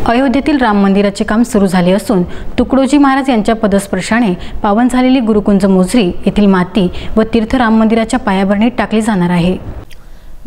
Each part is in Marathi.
अयोध्येतील राम मंदिराचे काम सुरू झाले असून तुकडोजी महाराज यांच्या पदस्पर्शाने पावन झालेली गुरुकुंज मोझरी येथील माती व तीर्थ राम मंदिराच्या पायाभरणीत टाकली जाणार आहे।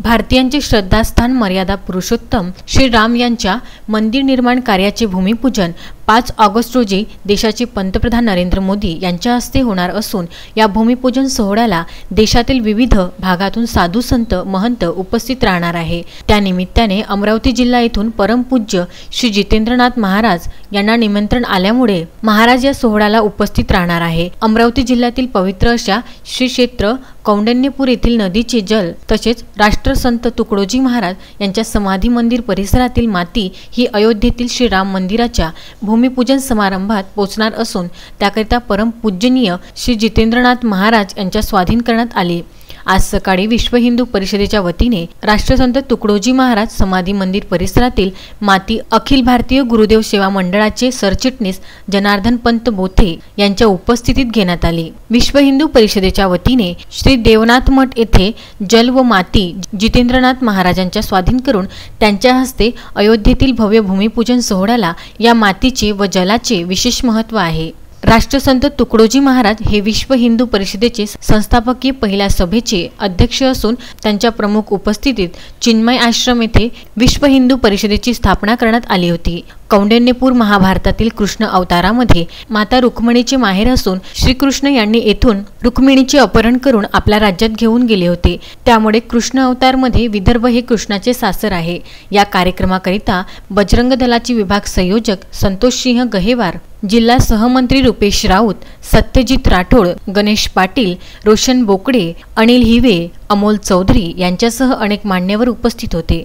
भारतीयांचे श्रद्धास्थान मर्यादा पुरुषोत्तम श्री राम यांच्या मंदिर निर्माण कार्याचे भूमिपूजन 5 ऑगस्ट रोजी देशाचे पंतप्रधान नरेंद्र मोदी यांच्या हस्ते होणार असून या भूमिपूजन सोहळ्याला देशातील विविध भागातून साधू संत महंत उपस्थित राहणार आहे। त्या निमित्ताने अमरावती जिल्हा येथून परमपूज्य श्री जितेंद्रनाथ महाराज यांना निमंत्रण आल्यामुळे महाराज या सोहळ्याला उपस्थित राहणार आहे। अमरावती जिल्ह्यातील पवित्र अशा श्री क्षेत्र कौंडण्यपूर येथील नदीचे जल तसेच राष्ट्रसंत तुकडोजी महाराज यांच्या समाधी मंदिर परिसरातील माती ही अयोध्येतील श्री राम मंदिराच्या भूमिपूजन समारंभात पोहोचणार असून त्याकरिता परमपूजनीय श्री जितेंद्रनाथ महाराज यांच्या स्वाधीन करण्यात आले। आज सकाळी विश्व हिंदू परिषदेच्या वतीने राष्ट्रसंत तुकडोजी महाराज समाधी मंदिर परिसरातील माती अखिल भारतीय गुरुदेव सेवा मंडळाचे सरचिटणीस जनार्दन पंत बोथे यांच्या उपस्थितीत घेण्यात आली। विश्व हिंदू परिषदेच्या वतीने श्री देवनाथ मठ येथे जल व माती जितेंद्रनाथ महाराजांच्या स्वाधीन करून त्यांच्या हस्ते अयोध्येतील भव्य भूमिपूजन सोहळ्याला या मातीचे व जलाचे विशेष महत्त्व आहे। राष्ट्रसंत तुकडोजी महाराज हे विश्व हिंदू परिषदेचे संस्थापकीय पहिल्या सभेचे अध्यक्ष असून त्यांच्या प्रमुख उपस्थितीत चिन्मय आश्रम येथे विश्व हिंदू परिषदेची स्थापना करण्यात आली होती। कौंडण्यपूर महाभारतातील कृष्ण अवतारामध्ये माता रुक्मिणीचे माहेर असून श्रीकृष्ण यांनी येथून रुक्मिणीचे अपहरण करून आपल्या राज्यात घेऊन गेले होते। त्यामुळे कृष्ण अवतारमध्ये विदर्भ हे कृष्णाचे सासर आहे। या कार्यक्रमाकरिता बजरंग दलाचे विभाग संयोजक संतोष सिंह गहेवार, जिल्हा सहमंत्री रुपेश राऊत, सत्यजित राठोड, गणेश पाटील, रोशन बोकडे, अनिल हिवे, अमोल चौधरी यांच्यासह अनेक मान्यवर उपस्थित होते।